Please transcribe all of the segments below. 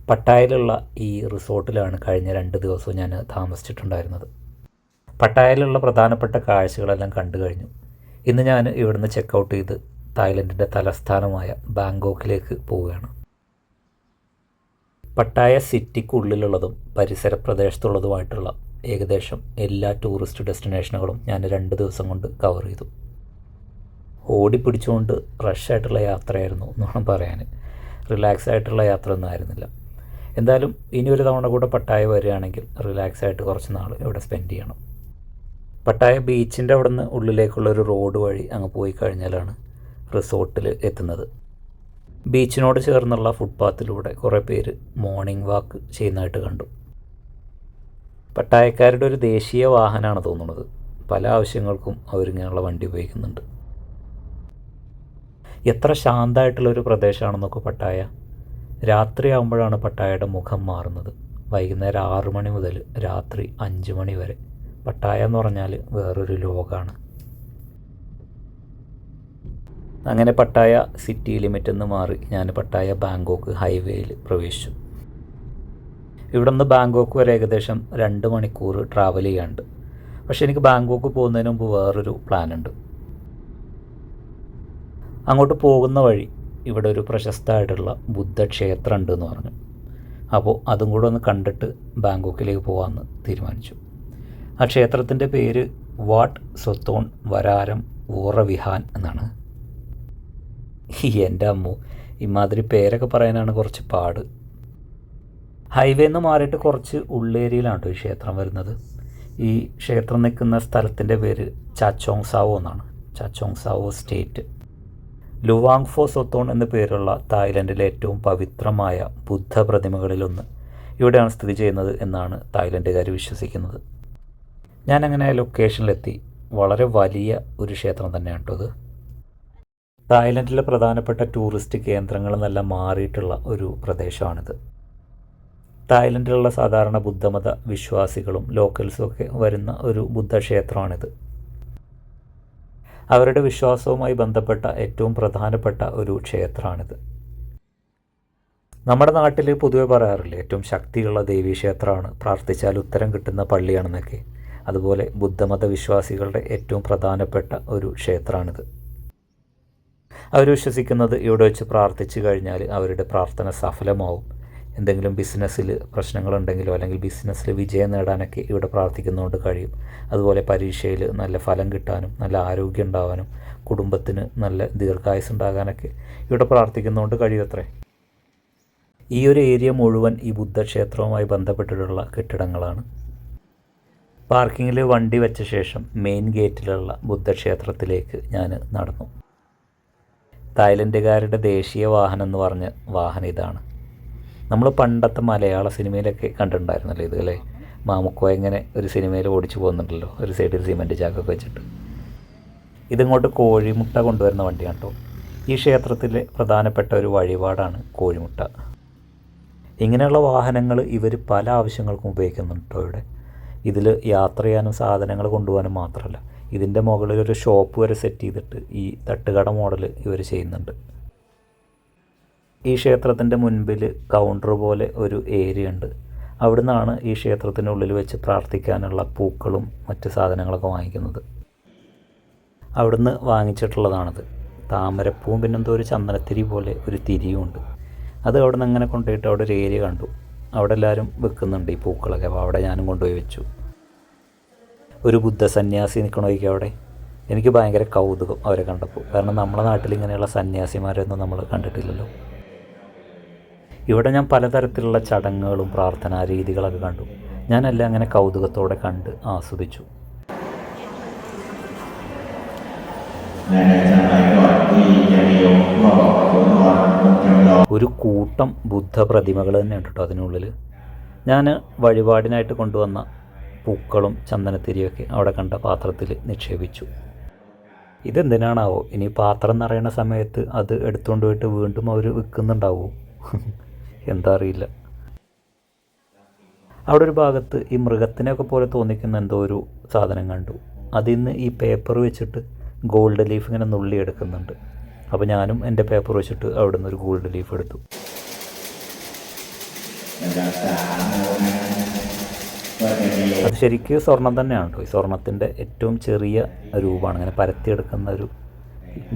പട്ടായയിലുള്ള ഈ റിസോർട്ടിലാണ് കഴിഞ്ഞ 2 ദിവസവും ഞാൻ താമസിച്ചിട്ടുണ്ടായിരുന്നത്. പട്ടായയിലുള്ള പ്രധാനപ്പെട്ട കാഴ്ചകളെല്ലാം കണ്ടു കഴിഞ്ഞു. ഇന്ന് ഞാൻ ഇവിടുന്ന് ചെക്കൗട്ട് ചെയ്ത് തായ്ലൻഡിൻ്റെ തലസ്ഥാനമായ ബാങ്കോക്കിലേക്ക് പോവുകയാണ്. പട്ടായ സിറ്റിക്കുള്ളിലുള്ളതും പരിസര പ്രദേശത്തുള്ളതുമായിട്ടുള്ള ഏകദേശം എല്ലാ ടൂറിസ്റ്റ് ഡെസ്റ്റിനേഷനുകളും ഞാൻ 2 ദിവസം കൊണ്ട് കവർ ചെയ്തു. ഓടിപ്പിടിച്ചുകൊണ്ട് റഷായിട്ടുള്ള യാത്രയായിരുന്നു എന്ന് വേണം പറയാൻ. റിലാക്സ് ആയിട്ടുള്ള യാത്ര ഒന്നും ആയിരുന്നില്ല. എന്തായാലും ഇനിയൊരു തവണ കൂടെ പട്ടായ വരികയാണെങ്കിൽ റിലാക്സ് ആയിട്ട് കുറച്ച് നാൾ ഇവിടെ സ്പെൻഡ് ചെയ്യണം. പട്ടായ ബീച്ചിൻ്റെ അവിടെ നിന്ന് ഉള്ളിലേക്കുള്ളൊരു റോഡ് വഴി അങ്ങ് പോയി കഴിഞ്ഞാലാണ് റിസോർട്ടിൽ എത്തുന്നത്. ബീച്ചിനോട് ചേർന്നുള്ള ഫുട്പാത്തിലൂടെ കുറേ പേര് മോർണിംഗ് വാക്ക് ചെയ്യുന്നതായിട്ട് കണ്ടു. പട്ടായക്കാരുടെ ഒരു ദേശീയ വാഹനമാണ് തോന്നുന്നത്. പല ആവശ്യങ്ങൾക്കും അവരിങ്ങനെയുള്ള വണ്ടി ഉപയോഗിക്കുന്നുണ്ട്. എത്ര ശാന്തമായിട്ടുള്ളൊരു പ്രദേശമാണെന്നൊക്കെ പട്ടായ. രാത്രിയാകുമ്പോഴാണ് പട്ടായയുടെ മുഖം മാറുന്നത്. വൈകുന്നേരം 6 മണി മുതൽ രാത്രി 5 മണി വരെ പട്ടായ എന്ന് പറഞ്ഞാൽ വേറൊരു ലോകമാണ്. അങ്ങനെ പട്ടായ സിറ്റി ലിമിറ്റിൽ നിന്ന് മാറി ഞാൻ പട്ടായ ബാങ്കോക്ക് ഹൈവേയിൽ പ്രവേശിച്ചു. ഇവിടെ നിന്ന് ബാങ്കോക്ക് വരെ ഏകദേശം 2 മണിക്കൂർ ട്രാവൽ ചെയ്യാണ്ട്. പക്ഷേ എനിക്ക് ബാങ്കോക്ക് പോകുന്നതിന് മുമ്പ് വേറൊരു പ്ലാനുണ്ട്. അങ്ങോട്ട് പോകുന്ന വഴി ഇവിടെ ഒരു പ്രശസ്തമായിട്ടുള്ള ബുദ്ധക്ഷേത്രം ഉണ്ടെന്ന് പറഞ്ഞു. അപ്പോൾ അതും കൂടെ ഒന്ന് കണ്ടിട്ട് ബാങ്കോക്കിലേക്ക് പോകാമെന്ന് തീരുമാനിച്ചു. ആ ക്ഷേത്രത്തിൻ്റെ പേര് വാട്ട് സൊത്തോൺ വരാരം വോറവിഹാൻ എന്നാണ്. എൻ്റെ അമ്മോ, ഇമാതിരി പേരൊക്കെ പറയാനാണ് കുറച്ച് പാട്. ഹൈവേ നിന്ന് മാറിയിട്ട് കുറച്ച് ഉള്ളേരിയയിലാണ് ഈ ക്ഷേത്രം വരുന്നത്. ഈ ക്ഷേത്രം നിൽക്കുന്ന സ്ഥലത്തിൻ്റെ പേര് ചാച്ചോങ് സാവോ എന്നാണ്. ചാച്ചോങ് സാവോ സ്റ്റേറ്റ്. ലുവാങ് ഫോ സൊത്തോൺ എന്ന പേരുള്ള തായ്ലൻഡിലെ ഏറ്റവും പവിത്രമായ ബുദ്ധ പ്രതിമകളിലൊന്ന് ഇവിടെയാണ് സ്ഥിതി ചെയ്യുന്നത് എന്നാണ് തായ്ലൻഡുകാർ വിശ്വസിക്കുന്നത്. ഞാനങ്ങനെ ലൊക്കേഷനിലെത്തി. വളരെ വലിയ ഒരു ക്ഷേത്രം തന്നെയാണ് കേട്ടോ ഇത്. തായ്ലൻഡിലെ പ്രധാനപ്പെട്ട ടൂറിസ്റ്റ് കേന്ദ്രങ്ങളിൽ നിന്നെല്ലാം മാറിയിട്ടുള്ള ഒരു പ്രദേശമാണിത്. തായ്ലൻഡിലുള്ള സാധാരണ ബുദ്ധമത വിശ്വാസികളും ലോക്കൽസും ഒക്കെ വരുന്ന ഒരു ബുദ്ധക്ഷേത്രമാണിത്. അവരുടെ വിശ്വാസവുമായി ബന്ധപ്പെട്ട ഏറ്റവും പ്രധാനപ്പെട്ട ഒരു ക്ഷേത്രമാണിത്. നമ്മുടെ നാട്ടിൽ പൊതുവെ പറയാറില്ലേ, ഏറ്റവും ശക്തിയുള്ള ദേവീക്ഷേത്രമാണ്, പ്രാർത്ഥിച്ചാൽ ഉത്തരം കിട്ടുന്ന പള്ളിയാണെന്നൊക്കെ. അതുപോലെ ബുദ്ധമത വിശ്വാസികളുടെ ഏറ്റവും പ്രധാനപ്പെട്ട ഒരു ക്ഷേത്രമാണിത്. അവർ വിശ്വസിക്കുന്നത് ഇവിടെ വെച്ച് പ്രാർത്ഥിച്ചു കഴിഞ്ഞാൽ അവരുടെ പ്രാർത്ഥന സഫലമാവും. എന്തെങ്കിലും ബിസിനസ്സിൽ പ്രശ്നങ്ങളുണ്ടെങ്കിലോ അല്ലെങ്കിൽ ബിസിനസ്സിൽ വിജയം നേടാനൊക്കെ ഇവിടെ പ്രാർത്ഥിക്കുന്നതുകൊണ്ട് കഴിയും. അതുപോലെ പരീക്ഷയിൽ നല്ല ഫലം കിട്ടാനും നല്ല ആരോഗ്യം ഉണ്ടാകാനും കുടുംബത്തിന് നല്ല ദീർഘായുസ് ഉണ്ടാകാനൊക്കെ ഇവിടെ പ്രാർത്ഥിക്കുന്നതുകൊണ്ട് കഴിയുമത്രേ. ഈ ഒരു ഏരിയ മുഴുവൻ ഈ ബുദ്ധക്ഷേത്രവുമായി ബന്ധപ്പെട്ടിട്ടുള്ള കെട്ടിടങ്ങളാണ്. പാർക്കിങ്ങിൽ വണ്ടി വെച്ച ശേഷം മെയിൻ ഗേറ്റിലുള്ള ബുദ്ധക്ഷേത്രത്തിലേക്ക് ഞാൻ നടന്നു. തായ്ലൻഡുകാരുടെ ദേശീയ വാഹനം എന്ന് പറഞ്ഞ വാഹനം ഇതാണ്. നമ്മൾ പണ്ടത്തെ മലയാള സിനിമയിലൊക്കെ കണ്ടിട്ടുണ്ടായിരുന്നല്ലോ ഇത് അല്ലേ. മാമുക്കോ എങ്ങനെ ഒരു സിനിമയിൽ ഓടിച്ചു പോകുന്നുണ്ടല്ലോ, ഒരു സൈഡിൽ സിമൻറ്റ് ചാക്കൊക്കെ വെച്ചിട്ട്. ഇതിങ്ങോട്ട് കോഴിമുട്ട കൊണ്ടുവരുന്ന വണ്ടിയാണ് കേട്ടോ. ഈ ക്ഷേത്രത്തിലെ പ്രധാനപ്പെട്ട ഒരു വഴിപാടാണ് കോഴിമുട്ട. ഇങ്ങനെയുള്ള വാഹനങ്ങൾ ഇവർ പല ആവശ്യങ്ങൾക്കും ഉപയോഗിക്കുന്നുണ്ട് കേട്ടോ ഇവിടെ. ഇതിൽ യാത്ര ചെയ്യാനും സാധനങ്ങൾ കൊണ്ടുപോകാനും മാത്രമല്ല, ഇതിൻ്റെ മുകളിലൊരു ഷോപ്പ് വരെ സെറ്റ് ചെയ്തിട്ട് ഈ തട്ടുകട മോഡൽ ഇവർ ചെയ്യുന്നുണ്ട്. ഈ ക്ഷേത്രത്തിൻ്റെ മുൻപിൽ കൗണ്ടർ പോലെ ഒരു ഏരിയ ഉണ്ട്. അവിടുന്നാണ് ഈ ക്ഷേത്രത്തിനുള്ളിൽ വെച്ച് പ്രാർത്ഥിക്കാനുള്ള പൂക്കളും മറ്റ് സാധനങ്ങളൊക്കെ വാങ്ങിക്കുന്നത്. അവിടുന്ന് വാങ്ങിച്ചിട്ടുള്ളതാണത്. താമരപ്പൂവും പിന്നെന്തോ ഒരു ചന്ദനത്തിരി പോലെ ഒരു തിരിയുമുണ്ട്. അത് അവിടെ നിന്ന് അങ്ങനെ കൊണ്ടുപോയിട്ട് അവിടെ ഒരു ഏരിയ കണ്ടു. അവിടെ എല്ലാവരും വെക്കുന്നുണ്ട് ഈ പൂക്കളൊക്കെ. അപ്പോൾ അവിടെ ഞാനും കൊണ്ടുപോയി വെച്ചു. ഒരു ബുദ്ധ സന്യാസി നിൽക്കണമൊക്കെ അവിടെ. എനിക്ക് ഭയങ്കര കൗതുകം അവരെ കണ്ടപ്പോൾ. കാരണം നമ്മുടെ നാട്ടിൽ ഇങ്ങനെയുള്ള സന്യാസിമാരൊന്നും നമ്മൾ കണ്ടിട്ടില്ലല്ലോ. ഇവിടെ ഞാൻ പലതരത്തിലുള്ള ചടങ്ങുകളും പ്രാർത്ഥനാ രീതികളൊക്കെ കണ്ടു. ഞാനെല്ലാം അങ്ങനെ കൗതുകത്തോടെ കണ്ട് ആസ്വദിച്ചു. ഒരു കൂട്ടം ബുദ്ധ പ്രതിമകൾ തന്നെയുണ്ട് കേട്ടോ അതിനുള്ളിൽ. ഞാൻ വഴിപാടിനായിട്ട് കൊണ്ടുവന്ന പൂക്കളും ചന്ദനത്തിരിയൊക്കെ അവിടെ കണ്ട പാത്രത്തിൽ നിക്ഷേപിച്ചു. ഇതെന്തിനാണാവോ? ഇനി പാത്രം നിറയണ സമയത്ത് അത് എടുത്തുകൊണ്ട് പോയിട്ട് വീണ്ടും അവർ വിൽക്കുന്നുണ്ടാവുമോ? എന്താ അറിയില്ല. അവിടെ ഒരു ഭാഗത്ത് ഈ മൃഗത്തിനെയൊക്കെ പോലെ തോന്നിക്കുന്ന എന്തോ ഒരു സാധനം കണ്ടു. അതിൽ നിന്ന് ഈ പേപ്പർ വെച്ചിട്ട് ഗോൾഡ് ലീഫ് ഇങ്ങനെ നുള്ളി എടുക്കുന്നുണ്ട്. അപ്പോൾ ഞാനും എൻ്റെ പേപ്പർ വെച്ചിട്ട് അവിടെ നിന്ന് ഒരു ഗോൾഡ് ലീഫ് എടുത്തു. അത് ശരിക്കും സ്വർണം തന്നെയാണ് കേട്ടോ. ഈ സ്വർണത്തിൻ്റെ ഏറ്റവും ചെറിയ രൂപമാണ്, അങ്ങനെ പരത്തിയെടുക്കുന്ന ഒരു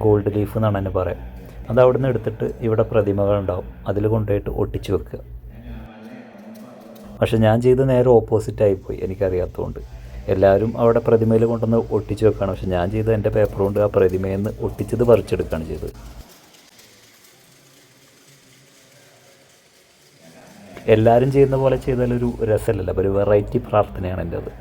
ഗോൾഡ് ലീഫ് എന്നാണ് എന്നെ പറയാം. അത് അവിടെ നിന്ന് എടുത്തിട്ട് ഇവിടെ പ്രതിമകളുണ്ടാവും, അതിൽ കൊണ്ടുപോയിട്ട് ഒട്ടിച്ച് വെക്കുക. പക്ഷെ ഞാൻ ചെയ്ത് നേരെ ഓപ്പോസിറ്റായിപ്പോയി, എനിക്കറിയാത്തതുകൊണ്ട്. എല്ലാവരും അവിടെ പ്രതിമയിൽ കൊണ്ടുവന്ന് ഒട്ടിച്ച് വെക്കുകയാണ്, പക്ഷെ ഞാൻ ചെയ്ത് എൻ്റെ പേപ്പർ കൊണ്ട് ആ പ്രതിമയിൽ നിന്ന് ഒട്ടിച്ചത് പറിച്ചെടുക്കുകയാണ് ചെയ്തത്. എല്ലാവരും ചെയ്യുന്ന പോലെ ചെയ്താലൊരു രസമല്ലല്ലോ, അപ്പോൾ ഒരു വെറൈറ്റി പ്രാർത്ഥനയാണ് എൻ്റെ അത്.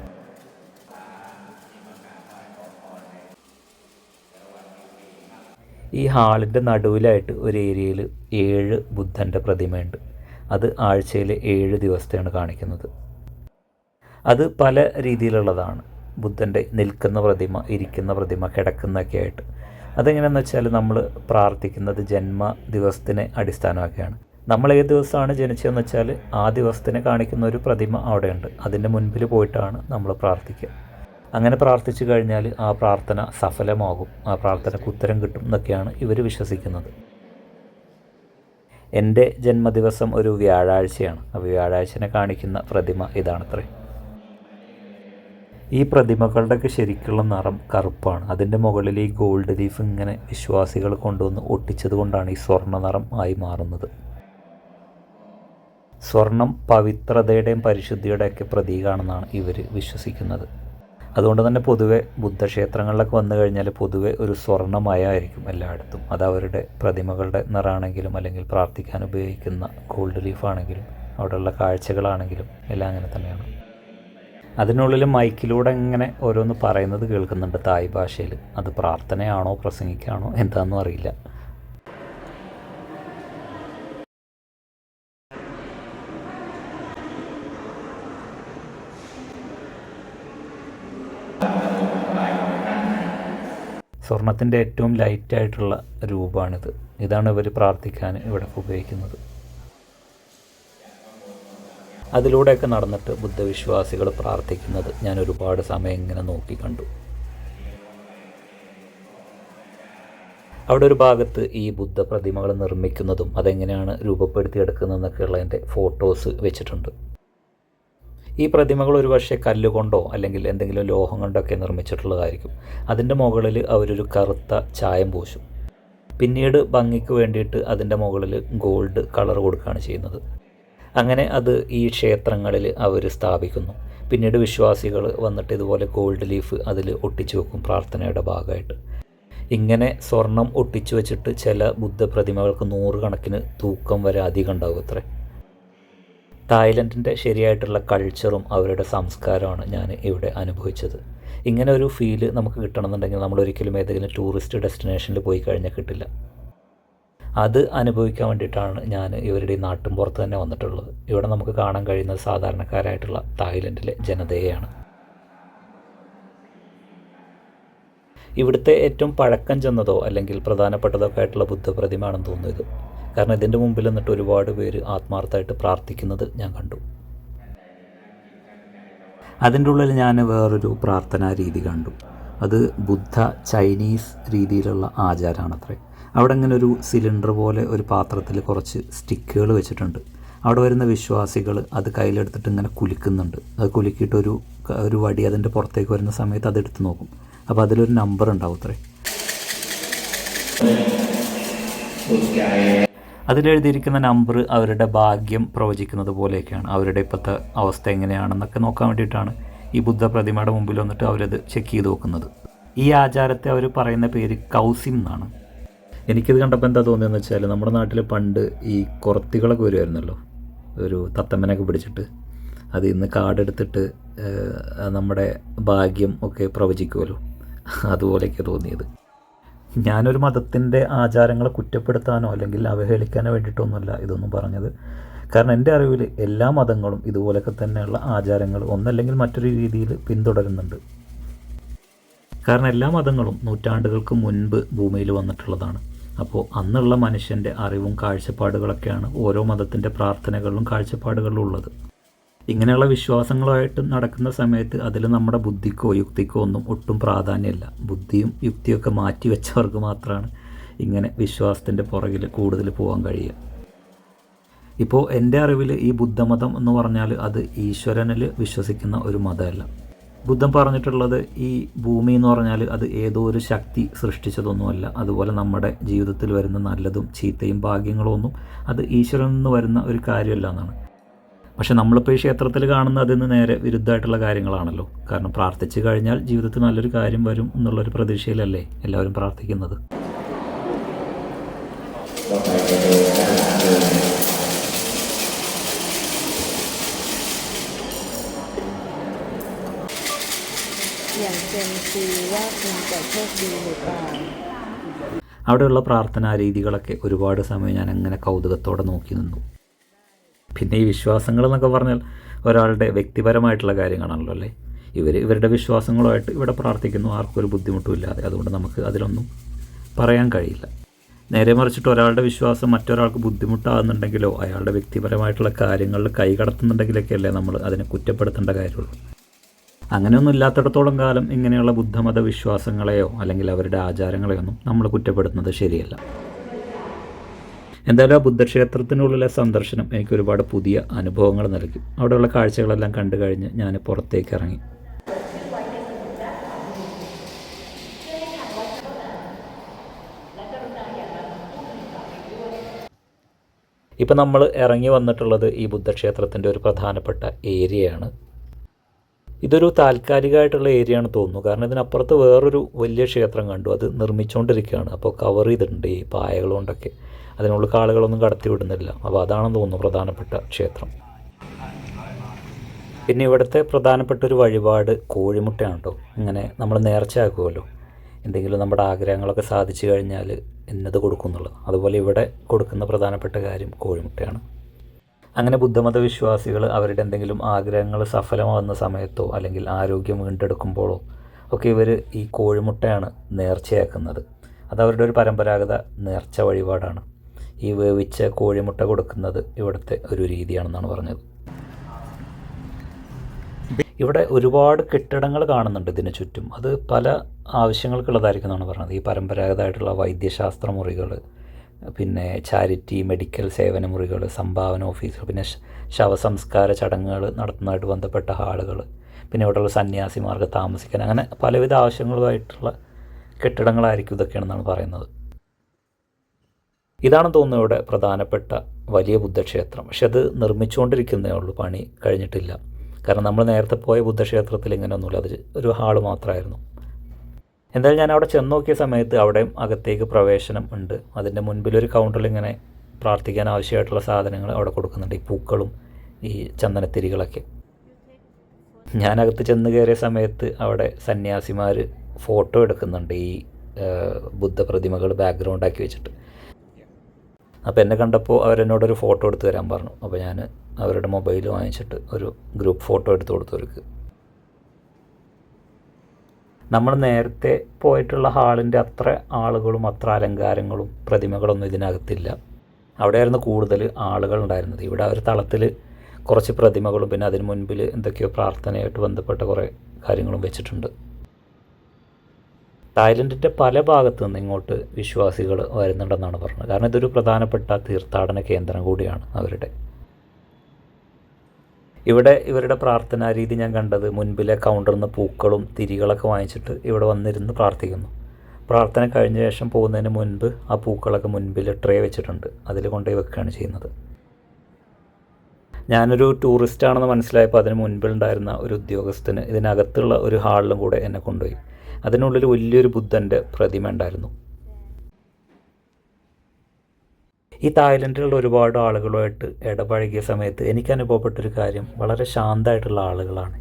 ഈ ഹാളിൻ്റെ നടുവിലായിട്ട് ഒരു ഏരിയയിൽ 7 ബുദ്ധൻ്റെ പ്രതിമയുണ്ട്. അത് ആഴ്ചയിൽ 7 ദിവസത്തെയാണ് കാണിക്കുന്നത്. അത് പല രീതിയിലുള്ളതാണ്. ബുദ്ധൻ്റെ നിൽക്കുന്ന പ്രതിമ, ഇരിക്കുന്ന പ്രതിമ, കിടക്കുന്നതൊക്കെ ആയിട്ട്. അതെങ്ങനെയാണെന്ന് വെച്ചാൽ നമ്മൾ പ്രാർത്ഥിക്കുന്നത് ജന്മ ദിവസത്തിനെ അടിസ്ഥാനമാക്കിയാണ്. നമ്മൾ ഏത് ദിവസമാണ് ജനിച്ചതെന്ന് വെച്ചാൽ ആ ദിവസത്തിനെ കാണിക്കുന്ന ഒരു പ്രതിമ അവിടെയുണ്ട്. അതിൻ്റെ മുൻപിൽ പോയിട്ടാണ് നമ്മൾ പ്രാർത്ഥിക്കുക. അങ്ങനെ പ്രാർത്ഥിച്ചു കഴിഞ്ഞാൽ ആ പ്രാർത്ഥന സഫലമാകും, ആ പ്രാർത്ഥനയ്ക്ക് ഉത്തരം കിട്ടും എന്നൊക്കെയാണ് ഇവർ വിശ്വസിക്കുന്നത്. എൻ്റെ ജന്മദിവസം ഒരു വ്യാഴാഴ്ചയാണ്. അപ്പോൾ വ്യാഴാഴ്ചനെ കാണിക്കുന്ന പ്രതിമ ഇതാണത്രേ. ഈ പ്രതിമകളുടെയൊക്കെ ശരിക്കുള്ള നിറം കറുപ്പാണ്. അതിൻ്റെ മുകളിൽ ഈ ഗോൾഡ് ലീഫ് ഇങ്ങനെ വിശ്വാസികൾ കൊണ്ടുവന്ന് ഒട്ടിച്ചത് കൊണ്ടാണ് ഈ സ്വർണ്ണ നിറം ആയി മാറുന്നത്. സ്വർണം പവിത്രതയുടെയും പരിശുദ്ധിയുടെയൊക്കെ പ്രതീകമാണെന്നാണ് ഇവർ വിശ്വസിക്കുന്നത്. അതുകൊണ്ട് തന്നെ പൊതുവെ ബുദ്ധക്ഷേത്രങ്ങളിലൊക്കെ വന്നു കഴിഞ്ഞാൽ പൊതുവെ ഒരു സ്വർണ്ണമയമായിരിക്കും എല്ലായിടത്തും. അത് അവരുടെ പ്രതിമകളുടെ നിറാണെങ്കിലും അല്ലെങ്കിൽ പ്രാർത്ഥിക്കാൻ ഉപയോഗിക്കുന്ന ഗോൾഡ് ലീഫാണെങ്കിലും അവിടെയുള്ള കാഴ്ചകളാണെങ്കിലും എല്ലാം അങ്ങനെ തന്നെയാണ്. അതിനുള്ളിൽ മൈക്കിലൂടെ ഇങ്ങനെ ഓരോന്ന് പറയുന്നത് കേൾക്കുന്നുണ്ട് തായ് ഭാഷയിൽ. അത് പ്രാർത്ഥനയാണോ പ്രസംഗിക്കുകയാണോ എന്താണെന്നും അറിയില്ല. സ്വർണത്തിൻ്റെ ഏറ്റവും ലൈറ്റായിട്ടുള്ള രൂപമാണിത്. ഇതാണ് ഇവർ പ്രാർത്ഥിക്കാൻ ഇവിടെ ഉപയോഗിക്കുന്നത്. അതിലൂടെയൊക്കെ നടന്നിട്ട് ബുദ്ധവിശ്വാസികൾ പ്രാർത്ഥിക്കുന്നത് ഞാൻ ഒരുപാട് സമയം ഇങ്ങനെ നോക്കി കണ്ടു. അവിടെ ഒരു ഭാഗത്ത് ഈ ബുദ്ധ പ്രതിമകൾ നിർമ്മിക്കുന്നതും അതെങ്ങനെയാണ് രൂപപ്പെടുത്തിയെടുക്കുന്നതെന്നൊക്കെ ഉള്ളതിൻ്റെ ഫോട്ടോസ് വെച്ചിട്ടുണ്ട്. ഈ പ്രതിമകൾ ഒരു പക്ഷേ കല്ലുകൊണ്ടോ അല്ലെങ്കിൽ എന്തെങ്കിലും ലോഹം കൊണ്ടൊക്കെ നിർമ്മിച്ചിട്ടുള്ളതായിരിക്കും. അതിൻ്റെ മുകളിൽ അവരൊരു കറുത്ത ചായം പൂശും. പിന്നീട് ഭംഗിക്ക് വേണ്ടിയിട്ട് അതിൻ്റെ മുകളിൽ ഗോൾഡ് കളർ കൊടുക്കുകയാണ് ചെയ്യുന്നത്. അങ്ങനെ അത് ഈ ക്ഷേത്രങ്ങളിൽ അവർ സ്ഥാപിക്കുന്നു. പിന്നീട് വിശ്വാസികൾ വന്നിട്ട് ഇതുപോലെ ഗോൾഡ് ലീഫ് അതിൽ ഒട്ടിച്ചു വെക്കും പ്രാർത്ഥനയുടെ ഭാഗമായിട്ട്. ഇങ്ങനെ സ്വർണം ഒട്ടിച്ചു വെച്ചിട്ട് ചില ബുദ്ധ പ്രതിമകൾക്ക് 100 കണക്കിന് തൂക്കം വരെ അധികം ഉണ്ടാവും അത്രേ. തായ്ലൻഡിൻ്റെ ശരിയായിട്ടുള്ള കൾച്ചറും അവരുടെ സംസ്കാരമാണ് ഞാൻ ഇവിടെ അനുഭവിച്ചത്. ഇങ്ങനെ ഒരു ഫീല് നമുക്ക് കിട്ടണമെന്നുണ്ടെങ്കിൽ നമ്മളൊരിക്കലും ഏതെങ്കിലും ടൂറിസ്റ്റ് ഡെസ്റ്റിനേഷനിൽ പോയി കഴിഞ്ഞാൽ കിട്ടില്ല. അത് അനുഭവിക്കാൻ വേണ്ടിയിട്ടാണ് ഞാൻ ഇവരുടെ ഈ നാട്ടിൻ പുറത്ത് തന്നെ വന്നിട്ടുള്ളത്. ഇവിടെ നമുക്ക് കാണാൻ കഴിയുന്നത് സാധാരണക്കാരായിട്ടുള്ള തായ്ലൻഡിലെ ജനതയെയാണ്. ഇവിടുത്തെ ഏറ്റവും പഴക്കം ചെന്നതോ അല്ലെങ്കിൽ പ്രധാനപ്പെട്ടതോ ഒക്കെ ആയിട്ടുള്ള ബുദ്ധപ്രതിമയാണെന്ന് തോന്നുന്നു ഇത്. കാരണം ഇതിൻ്റെ മുമ്പിൽ നിന്നിട്ട് ഒരുപാട് പേര് ആത്മാർത്ഥമായിട്ട് പ്രാർത്ഥിക്കുന്നത് ഞാൻ കണ്ടു. അതിൻ്റെ ഉള്ളിൽ ഞാൻ വേറൊരു പ്രാർത്ഥനാ രീതി കണ്ടു. അത് ബുദ്ധ ചൈനീസ് രീതിയിലുള്ള ആചാരമാണത്രേ. അവിടെ ഇങ്ങനെ ഒരു സിലിണ്ടർ പോലെ ഒരു പാത്രത്തിൽ കുറച്ച് സ്റ്റിക്കുകൾ വെച്ചിട്ടുണ്ട്. അവിടെ വരുന്ന വിശ്വാസികൾ അത് കയ്യിലെടുത്തിട്ട് ഇങ്ങനെ കുലുക്കുന്നുണ്ട്. അത് കുലുക്കിയിട്ട് ഒരു വടി അതിൻ്റെ പുറത്തേക്ക് വരുന്ന സമയത്ത് അതെടുത്ത് നോക്കും. അപ്പോൾ അതിലൊരു നമ്പർ ഉണ്ടാവും അത്രേ. അതിലെഴുതിയിരിക്കുന്ന നമ്പർ അവരുടെ ഭാഗ്യം പ്രവചിക്കുന്നത് പോലെയൊക്കെയാണ്. അവരുടെ ഇപ്പോഴത്തെ അവസ്ഥ എങ്ങനെയാണെന്നൊക്കെ നോക്കാൻ വേണ്ടിയിട്ടാണ് ഈ ബുദ്ധ പ്രതിമയുടെ മുമ്പിൽ വന്നിട്ട് അവരത് ചെക്ക് ചെയ്ത് നോക്കുന്നത്. ഈ ആചാരത്തെ അവർ പറയുന്ന പേര് കൗസിം എന്നാണ്. എനിക്കിത് കണ്ടപ്പോൾ എന്താ തോന്നിയെന്ന് വെച്ചാൽ നമ്മുടെ നാട്ടിൽ പണ്ട് ഈ കുറത്തികളൊക്കെ വരുമായിരുന്നല്ലോ, ഒരു തത്തമ്മനൊക്കെ പിടിച്ചിട്ട് അത് ഇന്ന് കാർഡെടുത്തിട്ട് നമ്മുടെ ഭാഗ്യം ഒക്കെ പ്രവചിക്കുമല്ലോ, അതുപോലെയൊക്കെ തോന്നിയത്. ഞാനൊരു മതത്തിൻ്റെ ആചാരങ്ങളെ കുറ്റപ്പെടുത്താനോ അല്ലെങ്കിൽ അവഹേളിക്കാനോ വേണ്ടിയിട്ടൊന്നുമല്ല ഇതൊന്നും പറഞ്ഞത്. കാരണം എൻ്റെ അറിവിൽ എല്ലാ മതങ്ങളും ഇതുപോലൊക്കെ തന്നെയുള്ള ആചാരങ്ങൾ ഒന്നല്ലെങ്കിൽ മറ്റൊരു രീതിയിൽ പിന്തുടരുന്നുണ്ട്. കാരണം എല്ലാ മതങ്ങളും നൂറ്റാണ്ടുകൾക്ക് മുൻപ് ഭൂമിയിൽ വന്നിട്ടുള്ളതാണ്. അപ്പോൾ അന്നുള്ള മനുഷ്യൻ്റെ അറിവും കാഴ്ചപ്പാടുകളൊക്കെയാണ് ഓരോ മതത്തിൻ്റെ പ്രാർത്ഥനകളിലും കാഴ്ചപ്പാടുകളിലും ഉള്ളത്. ഇങ്ങനെയുള്ള വിശ്വാസങ്ങളുമായിട്ട് നടക്കുന്ന സമയത്ത് അതിൽ നമ്മുടെ ബുദ്ധിക്കോ യുക്തിക്കോ ഒന്നും ഒട്ടും പ്രാധാന്യമില്ല. ബുദ്ധിയും യുക്തിയൊക്കെ മാറ്റി വെച്ചവർക്ക് മാത്രമാണ് ഇങ്ങനെ വിശ്വാസത്തിൻ്റെ പുറകിൽ കൂടുതൽ പോകാൻ കഴിയുക. ഇപ്പോൾ എൻ്റെ അറിവിൽ ഈ ബുദ്ധമതം എന്ന് പറഞ്ഞാൽ അത് ഈശ്വരനിൽ വിശ്വസിക്കുന്ന ഒരു മതമല്ല. ബുദ്ധൻ പറഞ്ഞിട്ടുള്ളത് ഈ ഭൂമി എന്ന് പറഞ്ഞാൽ അത് ഏതോ ഒരു ശക്തി സൃഷ്ടിച്ചതൊന്നുമല്ല. അതുപോലെ നമ്മുടെ ജീവിതത്തിൽ വരുന്ന നല്ലതും ചീത്തയും ഭാഗ്യങ്ങളും ഒന്നും അത് ഈശ്വരനിൽ നിന്ന് വരുന്ന ഒരു കാര്യമല്ല എന്നാണ്. പക്ഷെ നമ്മളിപ്പോൾ ഈ ക്ഷേത്രത്തിൽ കാണുന്ന അതിന് നേരെ വിരുദ്ധമായിട്ടുള്ള കാര്യങ്ങളാണല്ലോ. കാരണം പ്രാർത്ഥിച്ചു കഴിഞ്ഞാൽ ജീവിതത്തിൽ നല്ലൊരു കാര്യം വരും എന്നുള്ളൊരു പ്രതീക്ഷയിലല്ലേ എല്ലാവരും പ്രാർത്ഥിക്കുന്നത്. അവിടെയുള്ള പ്രാർത്ഥനാ രീതികളൊക്കെ ഒരുപാട് സമയം ഞാൻ അങ്ങനെ കൗതുകത്തോടെ നോക്കി നിന്നു. പിന്നെ ഈ വിശ്വാസങ്ങൾ എന്നൊക്കെ പറഞ്ഞാൽ ഒരാളുടെ വ്യക്തിപരമായിട്ടുള്ള കാര്യങ്ങളാണല്ലോ അല്ലേ. ഇവരുടെ വിശ്വാസങ്ങളുമായിട്ട് ഇവിടെ പ്രാർത്ഥിക്കുന്നു, ആർക്കും ഒരു ബുദ്ധിമുട്ടുമില്ലാതെ. അതുകൊണ്ട് നമുക്ക് അതിലൊന്നും പറയാൻ കഴിയില്ല. നേരെ മറിച്ചിട്ട് ഒരാളുടെ വിശ്വാസം മറ്റൊരാൾക്ക് ബുദ്ധിമുട്ടാകുന്നുണ്ടെങ്കിലോ അയാളുടെ വ്യക്തിപരമായിട്ടുള്ള കാര്യങ്ങളിൽ കൈകടത്തുന്നുണ്ടെങ്കിലൊക്കെയല്ലേ നമ്മൾ അതിനെ കുറ്റപ്പെടുത്തേണ്ട കാര്യമുള്ളൂ. അങ്ങനെയൊന്നും ഇല്ലാത്തിടത്തോളം കാലം ഇങ്ങനെയുള്ള ബുദ്ധമത വിശ്വാസങ്ങളെയോ അല്ലെങ്കിൽ അവരുടെ ആചാരങ്ങളെയോ ഒന്നും നമ്മൾ കുറ്റപ്പെടുത്തുന്നത് ശരിയല്ല. എന്തായാലും ആ ബുദ്ധക്ഷേത്രത്തിനുള്ളിലെ സന്ദർശനം എനിക്ക് ഒരുപാട് പുതിയ അനുഭവങ്ങൾ നൽകി. അവിടെയുള്ള കാഴ്ചകളെല്ലാം കണ്ടു കഴിഞ്ഞ് ഞാൻ പുറത്തേക്ക് ഇറങ്ങി. ഇപ്പം നമ്മൾ ഇറങ്ങി വന്നിട്ടുള്ളത് ഈ ബുദ്ധക്ഷേത്രത്തിൻ്റെ ഒരു പ്രധാനപ്പെട്ട ഏരിയയാണ്. ഇതൊരു താൽക്കാലികമായിട്ടുള്ള ഏരിയ ആണ് തോന്നുന്നു. കാരണം ഇതിനപ്പുറത്ത് വേറൊരു വലിയ ക്ഷേത്രം കണ്ടു, അത് നിർമ്മിച്ചുകൊണ്ടിരിക്കുകയാണ്. അപ്പോൾ കവർ ചെയ്തിട്ടുണ്ട് ഈ പായകൾ കൊണ്ടൊക്കെ. അതിനുള്ള ആളുകളൊന്നും കടത്തി വിടുന്നില്ല. അപ്പോൾ അതാണെന്ന് തോന്നുന്നു പ്രധാനപ്പെട്ട ക്ഷേത്രം. പിന്നെ ഇവിടുത്തെ പ്രധാനപ്പെട്ട ഒരു വഴിപാട് കോഴിമുട്ടയാണ് കേട്ടോ. ഇങ്ങനെ നമ്മൾ നേർച്ചയാക്കുമല്ലോ, എന്തെങ്കിലും നമ്മുടെ ആഗ്രഹങ്ങളൊക്കെ സാധിച്ചു കഴിഞ്ഞാൽ എന്നത് കൊടുക്കുന്നുള്ളത്. അതുപോലെ ഇവിടെ കൊടുക്കുന്ന പ്രധാനപ്പെട്ട കാര്യം കോഴിമുട്ടയാണ്. അങ്ങനെ ബുദ്ധമത വിശ്വാസികൾ അവരുടെ എന്തെങ്കിലും ആഗ്രഹങ്ങൾ സഫലമാകുന്ന സമയത്തോ അല്ലെങ്കിൽ ആരോഗ്യം വീണ്ടെടുക്കുമ്പോഴോ ഒക്കെ ഇവർ ഈ കോഴിമുട്ടയാണ് നേർച്ചയാക്കുന്നത്. അതവരുടെ ഒരു പരമ്പരാഗത നേർച്ച വഴിപാടാണ്. ഈ വേവിച്ച കോഴിമുട്ട കൊടുക്കുന്നത് ഇവിടുത്തെ ഒരു രീതിയാണെന്നാണ് പറഞ്ഞത്. ഇവിടെ ഒരുപാട് കെട്ടിടങ്ങൾ കാണുന്നുണ്ട് ഇതിന് ചുറ്റും. അത് പല ആവശ്യങ്ങൾക്കുള്ളതായിരിക്കും എന്നാണ് പറഞ്ഞത്. ഈ പരമ്പരാഗതമായിട്ടുള്ള വൈദ്യശാസ്ത്ര മുറികൾ, പിന്നെ ചാരിറ്റി മെഡിക്കൽ സേവന മുറികൾ, സംഭാവന ഓഫീസുകൾ, പിന്നെ ശവസംസ്കാര ചടങ്ങുകൾ നടത്തുന്നതായിട്ട് ബന്ധപ്പെട്ട ഹാളുകൾ, പിന്നെ ഇവിടെയുള്ള സന്യാസിമാർക്ക് താമസിക്കാൻ, അങ്ങനെ പലവിധ ആവശ്യങ്ങളുമായിട്ടുള്ള കെട്ടിടങ്ങളായിരിക്കും ഇതൊക്കെയാണെന്നാണ് പറയുന്നത്. ഇതാണ് തോന്നുന്നു ഇവിടെ പ്രധാനപ്പെട്ട വലിയ ബുദ്ധക്ഷേത്രം. പക്ഷെ അത് നിർമ്മിച്ചുകൊണ്ടിരിക്കുന്നേ ഉള്ളൂ, പണി കഴിഞ്ഞിട്ടില്ല. കാരണം നമ്മൾ നേരത്തെ പോയ ബുദ്ധക്ഷേത്രത്തിൽ ഇങ്ങനെയൊന്നുമില്ല, അത് ഒരു ഹാള് മാത്രമായിരുന്നു. എന്തായാലും ഞാൻ അവിടെ ചെന്ന് നോക്കിയ സമയത്ത് അവിടെയും അകത്തേക്ക് പ്രവേശനം ഉണ്ട്. അതിൻ്റെ മുൻപിലൊരു കൗണ്ടറിൽ ഇങ്ങനെ പ്രാർത്ഥിക്കാൻ ആവശ്യമായിട്ടുള്ള സാധനങ്ങൾ അവിടെ കൊടുക്കുന്നുണ്ട്, ഈ പൂക്കളും ഈ ചന്ദനത്തിരികളൊക്കെ. ഞാനകത്ത് ചെന്ന് കയറിയ സമയത്ത് അവിടെ സന്യാസിമാർ ഫോട്ടോ എടുക്കുന്നുണ്ട്, ഈ ബുദ്ധപ്രതിമകൾ ബാക്ക്ഗ്രൗണ്ടാക്കി വെച്ചിട്ട്. അപ്പോൾ എന്നെ കണ്ടപ്പോൾ അവരെന്നോടൊരു ഫോട്ടോ എടുത്ത് തരാൻ പറഞ്ഞു. അപ്പോൾ ഞാൻ അവരുടെ മൊബൈൽ വാങ്ങിച്ചിട്ട് ഒരു ഗ്രൂപ്പ് ഫോട്ടോ എടുത്ത് കൊടുത്തവർക്ക്. നമ്മൾ നേരത്തെ പോയിട്ടുള്ള ഹാളിൻ്റെ അത്ര ആളുകളും അത്ര അലങ്കാരങ്ങളും പ്രതിമകളൊന്നും ഇതിനകത്തില്ല. അവിടെയായിരുന്നു കൂടുതൽ ആളുകൾ ഉണ്ടായിരുന്നത്. ഇവിടെ ഒരു തളത്തിൽ കുറച്ച് പ്രതിമകളും പിന്നെ അതിന് മുൻപിൽ എന്തൊക്കെയോ പ്രാർത്ഥനയായിട്ട് ബന്ധപ്പെട്ട കുറേ കാര്യങ്ങളും വെച്ചിട്ടുണ്ട്. തായ്ലൻഡിൻ്റെ പല ഭാഗത്തു നിന്ന് ഇങ്ങോട്ട് വിശ്വാസികൾ വരുന്നുണ്ടെന്നാണ് പറഞ്ഞത്. കാരണം ഇതൊരു പ്രധാനപ്പെട്ട തീർത്ഥാടന കേന്ദ്രം കൂടിയാണ് അവരുടെ. ഇവിടെ ഇവരുടെ പ്രാർത്ഥനാ രീതി ഞാൻ കണ്ടത് മുൻപിലെ കൗണ്ടറിൽ നിന്ന് പൂക്കളും തിരികളൊക്കെ വാങ്ങിച്ചിട്ട് ഇവിടെ വന്നിരുന്ന് പ്രാർത്ഥിക്കുന്നു. പ്രാർത്ഥന കഴിഞ്ഞ ശേഷം പോകുന്നതിന് മുൻപ് ആ പൂക്കളൊക്കെ മുൻപിൽ ട്രേ വെച്ചിട്ടുണ്ട്, അതിൽ കൊണ്ടുപോയി വെക്കുകയാണ് ചെയ്യുന്നത്. ഞാനൊരു ടൂറിസ്റ്റാണെന്ന് മനസ്സിലായപ്പോൾ അതിന് മുൻപിലുണ്ടായിരുന്ന ഒരു ഉദ്യോഗസ്ഥന് ഇതിനകത്തുള്ള ഒരു ഹാളിലും കൂടെ എന്നെ കൊണ്ടുപോയി. അതിനുള്ളിൽ വലിയൊരു ബുദ്ധൻ്റെ പ്രതിമ ഉണ്ടായിരുന്നു. ഈ തായ്ലൻഡിലുള്ള ഒരുപാട് ആളുകളുമായിട്ട് ഇടപഴകിയ സമയത്ത് എനിക്ക് അനുഭവപ്പെട്ടൊരു കാര്യം, വളരെ ശാന്തമായിട്ടുള്ള ആളുകളാണ്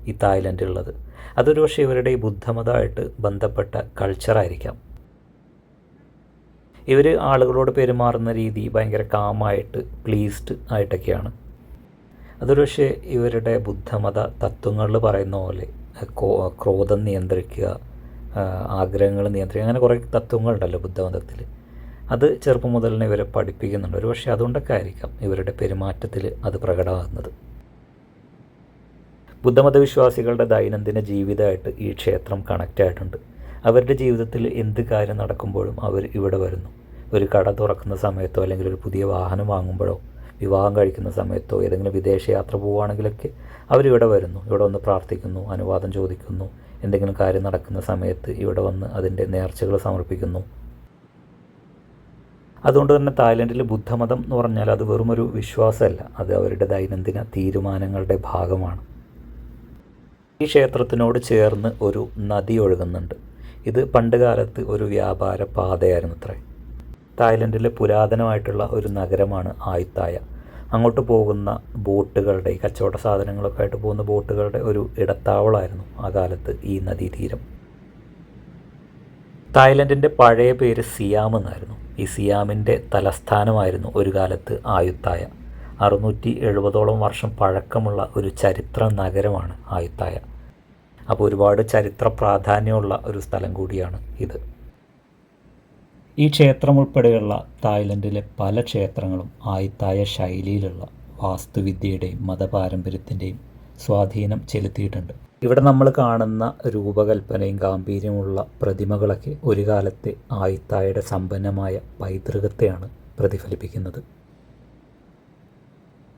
ഈ തായ്ലൻഡിലുള്ളത്. അതൊരു പക്ഷേ ഇവരുടെ ഈ ബുദ്ധമതമായിട്ട് ബന്ധപ്പെട്ട കൾച്ചറായിരിക്കാം. ഇവർ ആളുകളോട് പെരുമാറുന്ന രീതി ഭയങ്കര കാമായിട്ട് പ്ലീസ്ഡ് ആയിട്ടൊക്കെയാണ്. അതൊരു പക്ഷേ ഇവരുടെ ബുദ്ധമത തത്വങ്ങളിൽ പറയുന്ന പോലെ ക്രോധം നിയന്ത്രിക്കുക, ആഗ്രഹങ്ങൾ നിയന്ത്രിക്കുക, അങ്ങനെ കുറേ തത്വങ്ങളുണ്ടല്ലോ ബുദ്ധമതത്തിൽ. അത് ചെറുപ്പം മുതൽ തന്നെ ഇവരെ പഠിപ്പിക്കുന്നുണ്ട്. ഒരു പക്ഷേ അതുകൊണ്ടൊക്കെ ആയിരിക്കാം ഇവരുടെ പെരുമാറ്റത്തിൽ അത് പ്രകടമാകുന്നത്. ബുദ്ധമത വിശ്വാസികളുടെ ദൈനംദിന ജീവിതമായിട്ട് ഈ ക്ഷേത്രം കണക്റ്റ് ആയിട്ടുണ്ട്. അവരുടെ ജീവിതത്തിൽ എന്ത് കാര്യം നടക്കുമ്പോഴും അവർ ഇവിടെ വരുന്നു. ഒരു കട തുറക്കുന്ന സമയത്തോ അല്ലെങ്കിൽ ഒരു പുതിയ വാഹനം വാങ്ങുമ്പോഴോ വിവാഹം കഴിക്കുന്ന സമയത്തോ ഏതെങ്കിലും വിദേശ യാത്ര പോവുകയാണെങ്കിലൊക്കെ അവരിവിടെ വരുന്നു, ഇവിടെ വന്ന് പ്രാർത്ഥിക്കുന്നു, അനുവാദം ചോദിക്കുന്നു, എന്തെങ്കിലും കാര്യം നടക്കുന്ന സമയത്ത് ഇവിടെ വന്ന് അതിൻ്റെ നേർച്ചകൾ സമർപ്പിക്കുന്നു. അതുകൊണ്ട് തന്നെ തായ്ലൻഡിൽ ബുദ്ധമതം എന്ന് പറഞ്ഞാൽ അത് വെറുമൊരു വിശ്വാസമല്ല, അത് അവരുടെ ദൈനംദിന തീരുമാനങ്ങളുടെ ഭാഗമാണ്. ഈ ക്ഷേത്രത്തിനോട് ചേർന്ന് ഒരു നദി ഒഴുകുന്നുണ്ട്. ഇത് പണ്ട് കാലത്ത് ഒരു വ്യാപാര പാതയായിരുന്നു അത്രേ. തായ്ലൻഡിലെ പുരാതനമായിട്ടുള്ള ഒരു നഗരമാണ് ആയുത്തായ. അങ്ങോട്ട് പോകുന്ന ബോട്ടുകളുടെ, ഈ കച്ചവട സാധനങ്ങളൊക്കെ ആയിട്ട് പോകുന്ന ബോട്ടുകളുടെ ഒരു ഇടത്താവളമായിരുന്നു ആ കാലത്ത് ഈ നദീതീരം. തായ്ലൻഡിൻ്റെ പഴയ പേര് സിയാം എന്നായിരുന്നു. ഈ സിയാമിൻ്റെ തലസ്ഥാനമായിരുന്നു ഒരു കാലത്ത് ആയുത്തായ. 670ഓളം വർഷം പഴക്കമുള്ള ഒരു ചരിത്ര നഗരമാണ് ആയുത്തായ. അപ്പോൾ ഒരുപാട് ചരിത്ര പ്രാധാന്യമുള്ള ഒരു സ്ഥലം കൂടിയാണ് ഇത്. ഈ ക്ഷേത്രം ഉൾപ്പെടെയുള്ള തായ്ലൻഡിലെ പല ക്ഷേത്രങ്ങളും ആയുത്തായ ശൈലിയിലുള്ള വാസ്തുവിദ്യയുടെയും മതപാരമ്പര്യത്തിൻ്റെയും സ്വാധീനം ചെലുത്തിയിട്ടുണ്ട്. ഇവിടെ നമ്മൾ കാണുന്ന രൂപകൽപ്പനയും ഗാംഭീര്യമുള്ള പ്രതിമകളൊക്കെ ഒരു കാലത്തെ ആയുത്തായയുടെ സമ്പന്നമായ പൈതൃകത്തെയാണ് പ്രതിഫലിപ്പിക്കുന്നത്.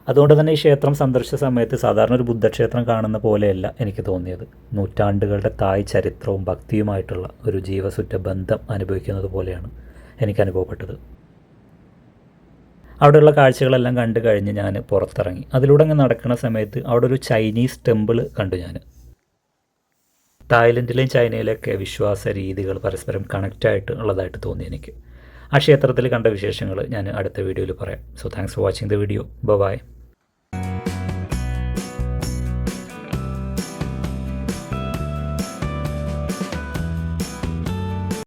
അതുകൊണ്ട് തന്നെ ഈ ക്ഷേത്രം സന്ദർശിച്ച സമയത്ത് സാധാരണ ഒരു ബുദ്ധക്ഷേത്രം കാണുന്ന പോലെയല്ല എനിക്ക് തോന്നിയത്. നൂറ്റാണ്ടുകളുടെ തായ് ചരിത്രവും ഭക്തിയുമായിട്ടുള്ള ഒരു ജീവസുറ്റ ബന്ധം അനുഭവിക്കുന്നത് പോലെയാണ് എനിക്ക് അനുഭവപ്പെട്ടത്. അവിടെയുള്ള കാഴ്ചകളെല്ലാം കണ്ടു കഴിഞ്ഞ് ഞാൻ പുറത്തിറങ്ങി. അതിലൂടെ അങ്ങ് നടക്കുന്ന സമയത്ത് അവിടെ ഒരു ചൈനീസ് ടെമ്പിൾ കണ്ടു ഞാൻ. തായ്ലൻഡിലെയും ചൈനയിലൊക്കെ വിശ്വാസ രീതികൾ പരസ്പരം കണക്റ്റായിട്ട് ഉള്ളതായിട്ട് തോന്നി എനിക്ക്. ആ ക്ഷേത്രത്തിൽ കണ്ട വിശേഷങ്ങൾ ഞാൻ അടുത്ത വീഡിയോയിൽ പറയാം. So thanks for watching the video. By.